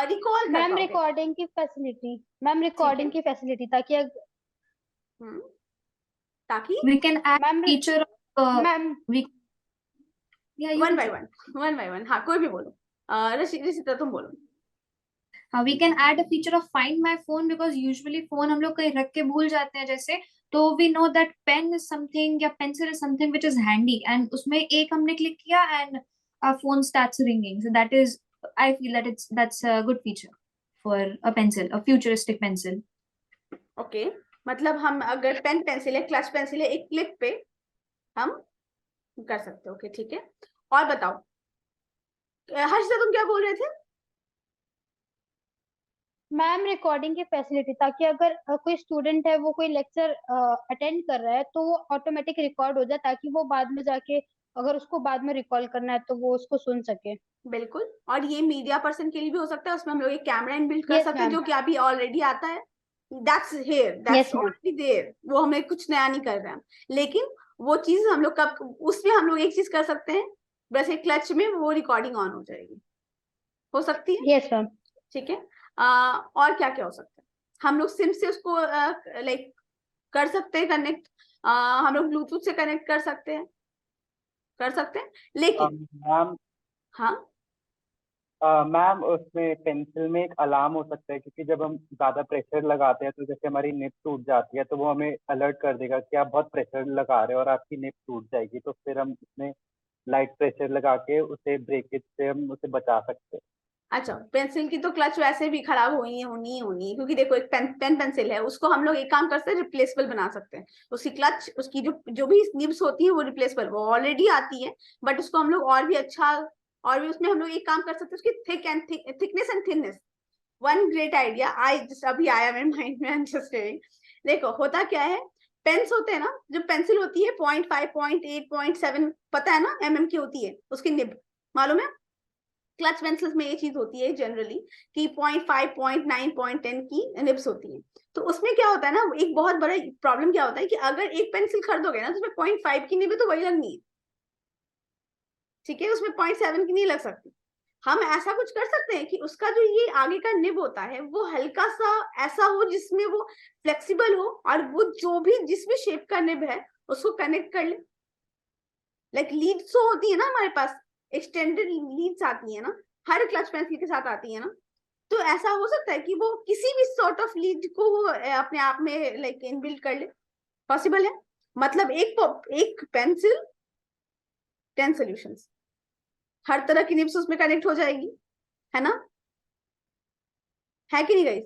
[SPEAKER 1] रिकॉल कर
[SPEAKER 2] मैम
[SPEAKER 1] पाओगे।
[SPEAKER 2] रिकॉर्डिंग की फैसिलिटी, मैम रिकॉर्डिंग की फैसिलिटी, ताकि
[SPEAKER 1] ताकि
[SPEAKER 5] We can add
[SPEAKER 2] ma'am
[SPEAKER 5] feature
[SPEAKER 2] ma'am
[SPEAKER 5] we yeah you
[SPEAKER 1] one
[SPEAKER 5] can
[SPEAKER 1] by one, हाँ कोई भी बोलो। ऋषिता तुम बोलो।
[SPEAKER 5] we can add a feature of find my phone because usually phone हम लोग कहीं रख के भूल जाते हैं जैसे, तो we know that pen is something या pencil is something which is handy and उसमें एक हमने क्लिक किया and our phone starts ringing, so that is, I feel that that's a good feature for a pencil, a futuristic pencil.
[SPEAKER 1] Okay, मतलब हम अगर pen pencil है, clutch pencil है, एक क्लिक पे हम कर सकते हो। ओके ठीक है, और बताओ हर्षिता तुम क्या बोल रहे थे?
[SPEAKER 2] मैम रिकॉर्डिंग की फैसिलिटी, ताकि अगर कोई स्टूडेंट है वो कोई लेक्चर अटेंड कर रहा है तो वो ऑटोमेटिक रिकॉर्ड हो जाए, ताकि वो बाद में जाके अगर उसको बाद में रिकॉल करना है तो वो उसको सुन सके।
[SPEAKER 1] बिल्कुल, और ये मीडिया पर्सन के लिए भी हो सकता है। उसमें हम लोग एक कैमरा इनबिल्ट कर
[SPEAKER 2] यस
[SPEAKER 1] सकते हैं,
[SPEAKER 2] मैम,
[SPEAKER 1] जो कि अभी ऑलरेडी आता है। That's here, that's
[SPEAKER 2] yes ma'am,
[SPEAKER 1] already there. वो हमें कुछ नया नहीं कर रहे हैं, लेकिन वो चीज हम लोग कब उसमें हम लोग एक चीज कर सकते हैं, वैसे क्लच में वो रिकॉर्डिंग ऑन हो जाएगी, हो सकती है।
[SPEAKER 2] Yes ma'am.
[SPEAKER 1] ठीक है, और क्या क्या हो सकता है? हम लोग सिम से उसको लाइक कर सकते हैं कनेक्ट। हम लोग ब्लूटूथ से कनेक्ट कर सकते हैं, लेकिन
[SPEAKER 3] मैम
[SPEAKER 1] हाँ
[SPEAKER 3] मैम उसमें पेंसिल में एक अलार्म हो सकता है, क्योंकि जब हम ज्यादा प्रेशर लगाते हैं तो जैसे हमारी निब टूट जाती है तो वो हमें अलर्ट कर देगा कि आप बहुत प्रेशर लगा रहे हो और आपकी निब टूट जाएगी, तो फिर हम उसमें लाइट प्रेशर लगा के उसे ब्रेकेज से हम उसे बचा सकते हैं।
[SPEAKER 1] अच्छा, पेंसिल की तो क्लच वैसे भी खराब होनी है, क्योंकि देखो एक पेन पेंसिल है, उसको हम लोग एक काम कर सकते हैं, रिप्लेसेबल बना सकते हैं। उसकी क्लच, उसकी जो भी निब्स होती है वो रिप्लेसेबल, वो ऑलरेडी आती है, बट उसको हम लोग और भी अच्छा, और भी उसमें हम लोग एक काम कर सकते हैं, उसकी thickness and thinness. One great idea I just अभी आया मेरे माइंड में, आई एम जस्ट सेइंग। देखो होता क्या है, पेन्स होते हैं ना, जो पेंसिल होती है 0.5, 0.8, 0.7, पता है ना, की होती है उसकी निब, मालूम है? क्लच पेंसिल्स में ये चीज होती है जनरली कि 0.5, 0.9, 0.10 की निब्स होती है। तो उसमें क्या होता है ना, एक बहुत बड़ा प्रॉब्लम क्या होता है कि अगर एक पेंसिल खरीदोगे ना तो उसमें 0.5 की निब है तो वही लगनी है, ठीक है? उसमें 0.7 की नहीं लग सकती। हम ऐसा कुछ कर सकते हैं कि उसका जो ये आगे का निब होता है वो हल्का सा ऐसा हो जिसमें वो फ्लेक्सिबल हो, और वो जो भी जिस भी शेप का निब है उसको कनेक्ट कर ले। लाइक लीड्स होती है ना हमारे पास, एक्सटेंडेड लीड्स आती है ना, हर क्लच पेंसिल के साथ आती है ना, तो ऐसा हो सकता है कि वो किसी भी सॉर्ट ऑफ लीड को वो अपने आप में लाइक इनबिल्ट कर ले। पॉसिबल है, मतलब एक पेंसिल 10 सॉल्यूशंस, हर तरह की निब्स उसमें कनेक्ट हो जाएगी, है ना? है कि नहीं गाइस?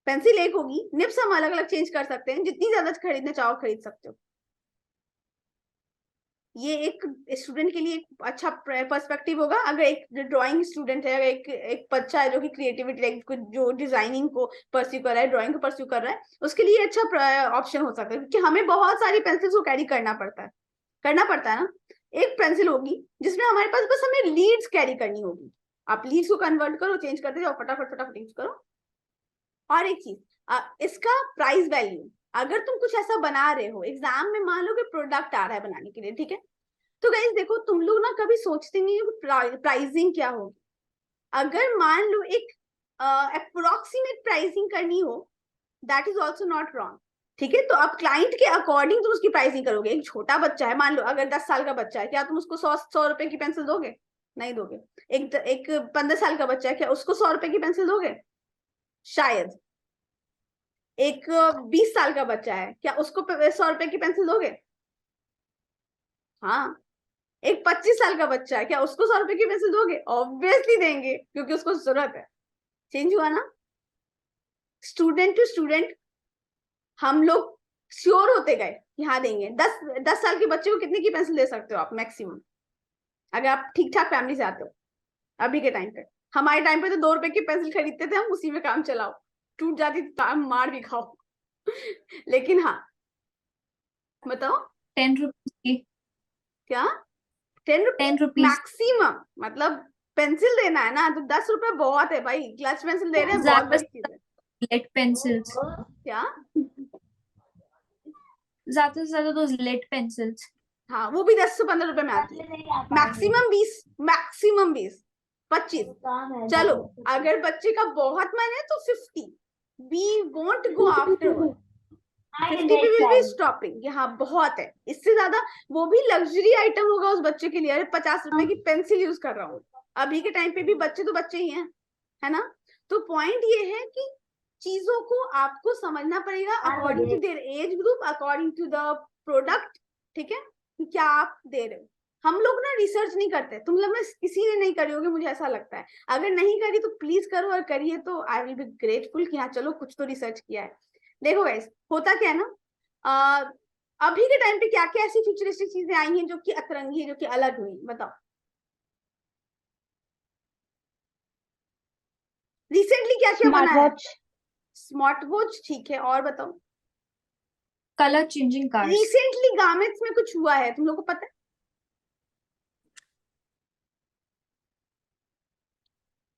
[SPEAKER 1] पेंसिल एक होगी, निब्स हम अलग अलग चेंज कर सकते हैं, जितनी ज्यादा खरीदना चाहो खरीद सकते हो। ये एक स्टूडेंट के लिए एक अच्छा पर्सपेक्टिव होगा। अगर एक ड्राइंग स्टूडेंट है, एक बच्चा है जो कि क्रिएटिविटी जो डिजाइनिंग को परस्यू कर रहा है, ड्राइंग को परस्यू कर रहा है, उसके लिए अच्छा ऑप्शन हो सकता है, क्योंकि हमें बहुत सारी पेंसिल्स को कैरी करना पड़ता है ना। एक पेंसिल होगी जिसमें हमारे पास बस हमें लीड्स कैरी करनी होगी, आप लीड्स को कन्वर्ट करो, चेंज करते जाओ, फटाफट यूज करो। और एक चीज, इसका प्राइस वैल्यू, अगर तुम कुछ ऐसा बना रहे हो, एग्जाम में मान लो कि प्रोडक्ट आ रहा है बनाने के लिए, ठीक है, तो गाइस देखो तुम लोग ना कभी सोचते नहीं हो प्राइसिंग क्या होगी। अगर मान लो एक अप्रोक्सीमेट प्राइसिंग करनी हो, that is also not wrong, ठीक है। तो अब क्लाइंट के अकॉर्डिंग तुम उसकी प्राइसिंग करोगे। एक छोटा बच्चा है, मान लो अगर 10 साल का बच्चा है, क्या तुम उसको 100 रुपए की पेंसिल दोगे? नहीं दोगे। एक 15 साल का बच्चा है, क्या उसको 100 रुपए की पेंसिल दोगे? शायद। एक 20 साल का बच्चा है, क्या उसको 100 रुपए की पेंसिल दोगे? हाँ। एक 25 साल का बच्चा है, क्या उसको 100 रुपए की पेंसिल दोगे? ऑब्वियसली देंगे, क्योंकि उसको जरूरत है। चेंज हुआ ना? स्टूडेंट टू स्टूडेंट हम लोग श्योर होते गए कि हाँ देंगे। 10 साल के बच्चे को कितने की पेंसिल दे सकते हो आप मैक्सिमम, अगर आप ठीक ठाक फैमिली से आते हो? अभी के टाइम पे, हमारे टाइम पे तो 2 रुपए की पेंसिल खरीदते थे हम, उसी में काम चलाओ, टूट जाती तो मार भी खाओ। लेकिन हाँ, बताओ
[SPEAKER 5] 10 रुपीज की।
[SPEAKER 1] क्या 10 रुपीज
[SPEAKER 5] 10 रुपीज
[SPEAKER 1] मैक्सिमम? मतलब पेंसिल देना है ना, तो 10 रुपए बहुत है भाई। क्लच पेंसिल दे रहे हैं, बहुत
[SPEAKER 5] ज्यादा
[SPEAKER 1] बड़ी चीज है।
[SPEAKER 5] लेड पेंसिल्स,
[SPEAKER 1] क्या?
[SPEAKER 5] ज्यादा से ज्यादा दो लेड पेंसिल्स।
[SPEAKER 1] हाँ, वो भी 10 से 15 रुपए में आती है। Maximum 20, maximum 20, 25। चलो अगर बच्चे का बहुत मन है तो 50। We won't go afterward. 50 पे विल बी स्टॉपिंग, हाँ बहुत है। इससे ज्यादा वो भी लग्जरी आइटम होगा उस बच्चे के लिए। अरे 50 रुपए की पेंसिल यूज कर रहा हूँ। अभी के टाइम पे भी बच्चे तो बच्चे ही हैं, है ना? तो पॉइंट ये है कि चीजों को आपको समझना पड़ेगा according to their age group, according to the product, ठीक है, कि क्या आप दे रहे हो। हम लोग ना रिसर्च नहीं करते, तुम लोग में किसी ने नहीं करी होगी, मुझे ऐसा लगता है। अगर नहीं करी तो प्लीज करो, और करिए तो आई विल बी ग्रेटफुल कि हाँ चलो कुछ तो रिसर्च किया है। देखो गाइस, होता क्या है ना, अभी के टाइम पे क्या क्या ऐसी फ्यूचरिस्टिक चीजें आई हैं जो कि अतरंगी है, जो कि अलग हुई, बताओ। रिसेंटली क्या क्या बना
[SPEAKER 2] स्मार्ट
[SPEAKER 1] है?
[SPEAKER 2] वॉच।
[SPEAKER 1] स्मार्ट वॉच, ठीक है, और बताओ।
[SPEAKER 5] Colour changing cars.
[SPEAKER 1] Recently garments में कुछ हुआ है, तुम लोग को पता है?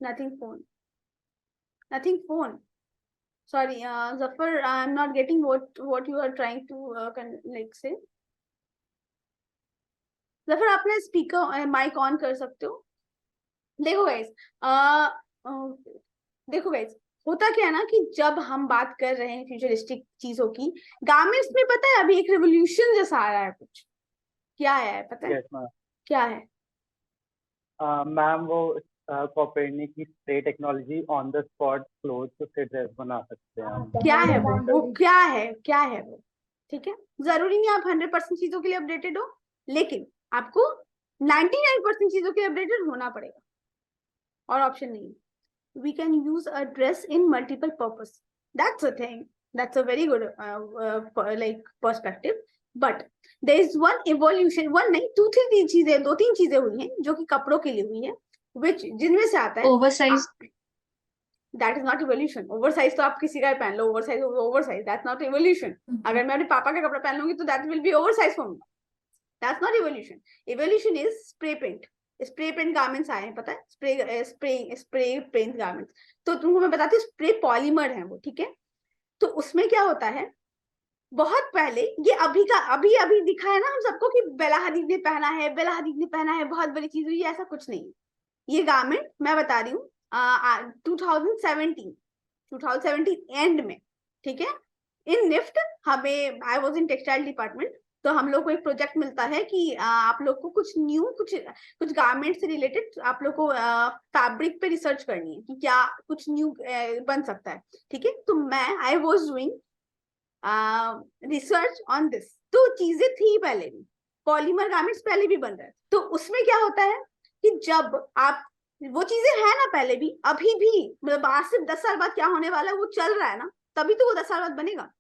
[SPEAKER 1] Nothing phone, nothing phone. Sorry, Zafar, I'm not getting what you are trying to like say. Zafar, आप ना स्पीकर माइक ऑन कर सकते हो? देखो गाइस, देखो गाइस, होता क्या है ना कि जब हम बात कर रहे हैं फ्यूचरिस्टिक चीजों की, गारमेंट्स में पता है अभी एक रिवोल्यूशन जैसा आ रहा है कुछ। क्या आया है पता है?
[SPEAKER 3] Yes ma'am.
[SPEAKER 1] क्या है?
[SPEAKER 3] मैम वो कॉपरनी की spray technology, on the spot cloth से ड्रेस बना सकते हैं हम।
[SPEAKER 1] क्या है वो क्या है, क्या है वो? ठीक है, जरूरी नहीं आप 100% चीजों के लिए अपडेटेड हो, लेकिन आपको 99% चीजों के लिए अपडेटेड होना पड़ेगा, और ऑप्शन नहीं है। We can use a dress in multiple purpose. That's a thing. That's a very good like perspective. But there is one evolution, one नहीं, दो तीन चीजें हुई हैं जो कि कपड़ों के लिए हुई है, which जिनमें से आता है
[SPEAKER 5] oversize.
[SPEAKER 1] That is not evolution. Oversize तो आप किसी का भी पहन लो, oversize oversize, that's not evolution. अगर मैं अपने पापा का कपड़ा पहन लूंगी तो that will be oversize for me, that's not evolution. Evolution is spray paint. Spray paint garments आए हैं, पता है? Spray paint garments. तो तुमको मैं बताती हूँ, स्प्रे पॉलीमर है वो, ठीक है। तो उसमें क्या होता है, बहुत पहले, ये अभी अभी दिखा है ना हम सबको कि बेला हदीद ने पहना है, बेला हदीद ने पहना है, बहुत बड़ी चीज हुई है, ऐसा कुछ नहीं। ये गारमेंट मैं बता रही हूँ 2017 एंड में, ठीक है। इन निफ्ट हमें, I was in textile department, तो हम लोग को एक प्रोजेक्ट मिलता है कि आप लोग को कुछ न्यू, कुछ गारमेंट से रिलेटेड आप लोग को फैब्रिक पे रिसर्च करनी है कि क्या कुछ न्यू बन सकता है, ठीक है। तो मैं I was doing research on this. तो चीजें थी पहले भी, पॉलीमर गारमेंट्स पहले भी बन रहे थे। तो उसमें क्या होता है कि जब आप, वो चीजें है ना पहले भी, अभी भी, मतलब आज से 10 साल बाद क्या होने वाला है वो चल रहा है ना, तभी तो वो 10 साल बाद बनेगा,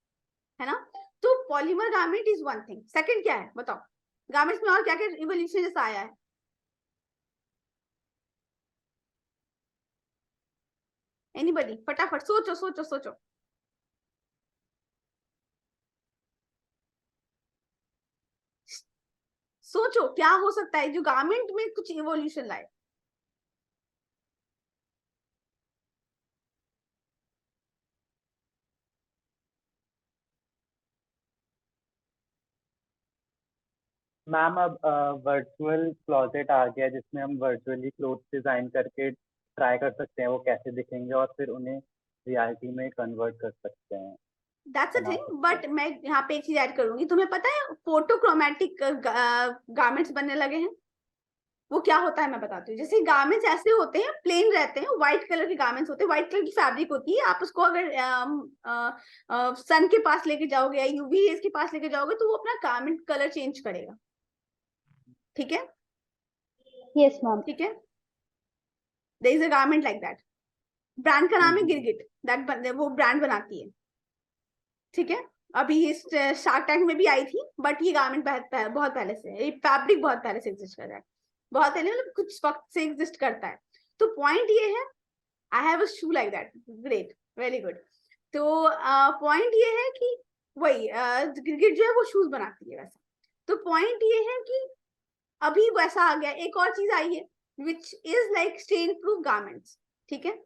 [SPEAKER 1] है ना। तो polymer garment is one thing. Second क्या है बताओ, गारमेंट्स में और क्या क्या इवोल्यूशन जैसा आया है? एनीबडी, फटाफट सोचो सोचो सोचो। सोचो क्या हो सकता है जो गारमेंट में कुछ इवोल्यूशन लाए।
[SPEAKER 3] मैम अब वर्चुअल क्लोजेट आ गया जिसमें हम वर्चुअली क्लोथ डिजाइन करके ट्राई कर सकते हैं वो कैसे दिखेंगे और फिर उन्हें रियलिटी में कन्वर्ट कर सकते हैं।
[SPEAKER 1] दैट्स अ
[SPEAKER 3] बना
[SPEAKER 1] थिंग,
[SPEAKER 3] सकते
[SPEAKER 1] बट मैं यहाँ पे एक चीज ऐड करूंगी। तुम्हें पता है फोटोक्रोमैटिक गारमेंट्स बनने लगे हैं। वो क्या होता है मैं बताती हूँ। जैसे गारमेंट्स ऐसे होते हैं, प्लेन रहते हैं, व्हाइट कलर के गारमेंट्स होते हैं, व्हाइट कलर की फैब्रिक होती है। आप उसको अगर सन के पास लेके जाओगे या यूवी रेज के पास लेके जाओगे तो वो अपना गारमेंट कलर चेंज करेगा। ठीक है,
[SPEAKER 2] यस मैम।
[SPEAKER 1] ठीक है। There is a garment like that, brand का नाम है
[SPEAKER 3] हम्म।
[SPEAKER 1] गिरगिट, दैट वो ब्रांड बनाती है। ठीक है, अभी इस शार्क टैंक में भी आई थी, बट ये गारमेंट बहुत पहले से, ये फैब्रिक बहुत पहले से एग्जिस्ट कर रहा है, बहुत पहले मतलब कुछ वक्त से एग्जिस्ट करता है। तो पॉइंट ये है, I have a shoe like that, great, very good. तो पॉइंट ये है कि वही गिरगिट जो है वो शूज बनाती है वैसा। तो पॉइंट ये है कि अभी वैसा आ गया। एक और चीज आई है which is like stain proof garments. ठीक है,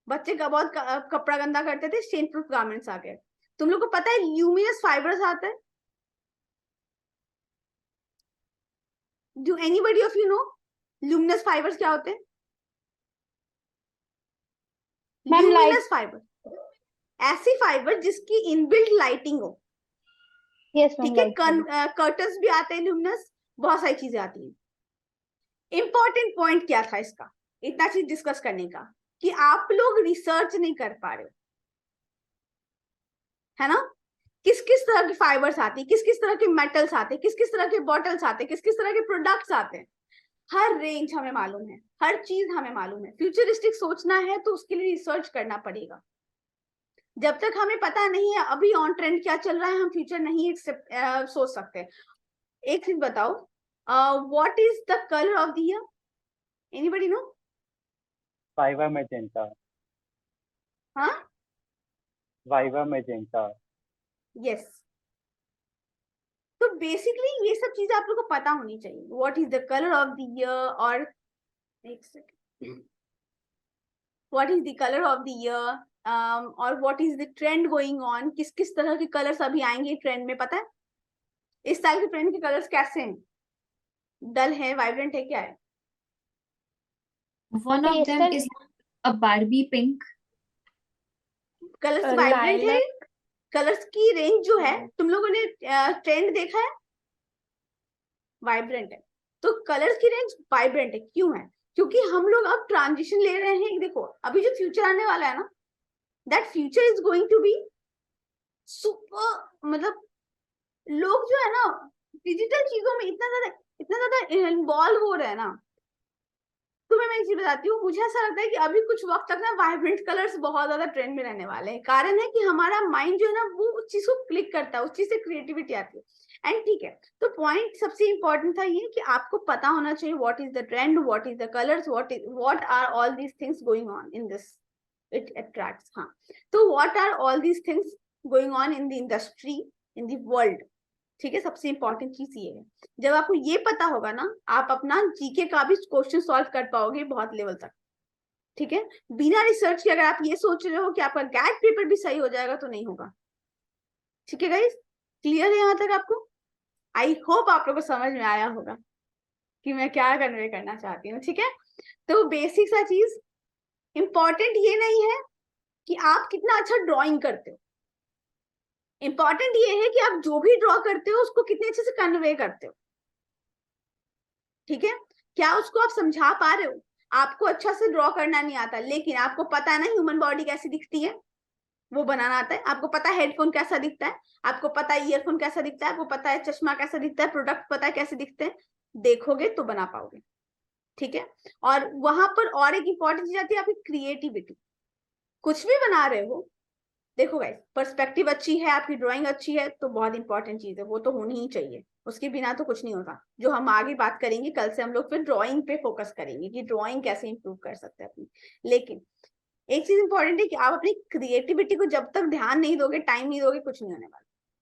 [SPEAKER 1] बच्चे का बहुत कपड़ा गंदा करते थे, स्टेन प्रूफ गारमेंट्स आ गए। तुम लोग को पता है ल्यूमिनस फाइबर्स आता है? Do anybody of you know luminous fibres क्या होते हैं?
[SPEAKER 2] मैम लाइट,
[SPEAKER 1] ल्यूमिनस फाइबर, ऐसी फाइबर जिसकी इनबिल्ट लाइटिंग हो।
[SPEAKER 2] यस मैम
[SPEAKER 1] ठीक है,
[SPEAKER 2] लाइट।
[SPEAKER 1] कर्टन्स भी आते हैं ल्यूमिनस, बहुत सारी चीजें आती हैं। इंपॉर्टेंट पॉइंट क्या था इसका, इतना चीज डिस्कस करने का, कि आप लोग रिसर्च नहीं कर पा रहे हो, है ना? किस किस तरह की फाइबर्स आती है, किस किस तरह के मेटल्स आते हैं, किस किस तरह के बॉटल्स आते हैं, किस किस तरह के प्रोडक्ट्स आते हैं। हर रेंज हमें मालूम है, हर चीज हमें मालूम है। फ्यूचरिस्टिक सोचना है तो उसके लिए रिसर्च करना पड़ेगा। जब तक हमें पता नहीं है अभी ऑन ट्रेंड क्या चल रहा है, हम फ्यूचर नहीं सोच सकते। एक चीज बताओ, what is the colour of the year? Anybody know?
[SPEAKER 3] Viva magenta.
[SPEAKER 1] हाँ,
[SPEAKER 3] वाइवा मैजेंटा।
[SPEAKER 1] यस। तो बेसिकली ये सब चीजें आप लोग को पता होनी चाहिए। What is the colour of the year, और एक second, what is the colour of the year, और what is the trend going on. किस किस तरह के कलर्स अभी आएंगे ट्रेंड में, पता है? इस साल के ट्रेंड के कलर्स कैसे हैं? डल है, वाइब्रेंट है, क्या है?
[SPEAKER 5] One of them
[SPEAKER 2] pastel,
[SPEAKER 5] is a Barbie pink.
[SPEAKER 1] Colours vibrant है।
[SPEAKER 6] लाइलैक।
[SPEAKER 1] कलर्स की रेंज जो है, तुम लोगों ने ट्रेंड देखा है? वाइब्रेंट है। तो कलर्स की रेंज वाइब्रेंट है, क्यों है? क्योंकि हम लोग अब ट्रांजिशन ले रहे हैं। देखो अभी जो फ्यूचर आने वाला है ना, that future is going to be super, मतलब लोग जो है ना डिजिटल चीजों में इतना ज्यादा इन्वॉल्व हो रहे हैं ना। तुम्हें मैं एक चीज बताती हूँ, मुझे ऐसा लगता है कि अभी कुछ वक्त तक ना वाइब्रेंट कलर्स बहुत ज्यादा ट्रेंड में रहने वाले हैं। कारण है कि हमारा माइंड जो है ना वो उस चीज को क्लिक करता है, उस चीज से क्रिएटिविटी आती है। एंड ठीक है, तो पॉइंट सबसे इंपॉर्टेंट था ये कि आपको पता होना चाहिए what is the trend, what is the colours, what are all these things going on in this, it attracts. हाँ, तो what are all these things going on in the industry, in the world. ठीक है, सबसे important चीज ये है। जब आपको ये पता होगा ना, आप अपना जीके का भी क्वेश्चन सॉल्व कर पाओगे बहुत लेवल तक। ठीक है, बिना रिसर्च के अगर आप ये सोच रहे हो कि आपका गैट पेपर भी सही हो जाएगा, तो नहीं होगा। ठीक है गाइस, क्लियर है यहाँ तक आपको? आई होप आप लोगों को समझ में आया होगा कि मैं क्या कन्वे करना चाहती हूँ। ठीक है, तो बेसिक सा चीज, इंपॉर्टेंट ये नहीं है कि आप कितना अच्छा ड्रॉइंग करते हो, इंपॉर्टेंट ये है कि आप जो भी ड्रॉ करते हो उसको कितने अच्छे से कन्वे करते हो। ठीक है, क्या उसको आप समझा पा रहे हो? आपको अच्छा से ड्रॉ करना नहीं आता, लेकिन आपको पता है ना ह्यूमन बॉडी कैसी दिखती है, वो बनाना आता है। आपको पता है हेडफोन कैसा दिखता है, आपको पता है ईयरफोन कैसा दिखता है, आपको पता है चश्मा कैसा दिखता है, प्रोडक्ट पता है कैसे दिखते हैं। देखोगे तो बना पाओगे। ठीक है, और वहां पर और एक इंपॉर्टेंट चीज आती है आपकी क्रिएटिविटी। कुछ भी बना रहे हो, देखो गाइस, पर्सपेक्टिव अच्छी है, आपकी ड्राइंग अच्छी है, तो बहुत इंपॉर्टेंट चीज है, वो तो होनी ही चाहिए। उसके बिना तो कुछ नहीं होगा। जो हम आगे बात करेंगे कल से, हम लोग फिर ड्राइंग पे फोकस करेंगे कि ड्राइंग कैसे इंप्रूव कर सकते हैं अपनी। लेकिन एक चीज इंपॉर्टेंट है कि आप अपनी क्रिएटिविटी को जब तक ध्यान नहीं दोगे, टाइम नहीं दोगे, कुछ नहीं होने वाला।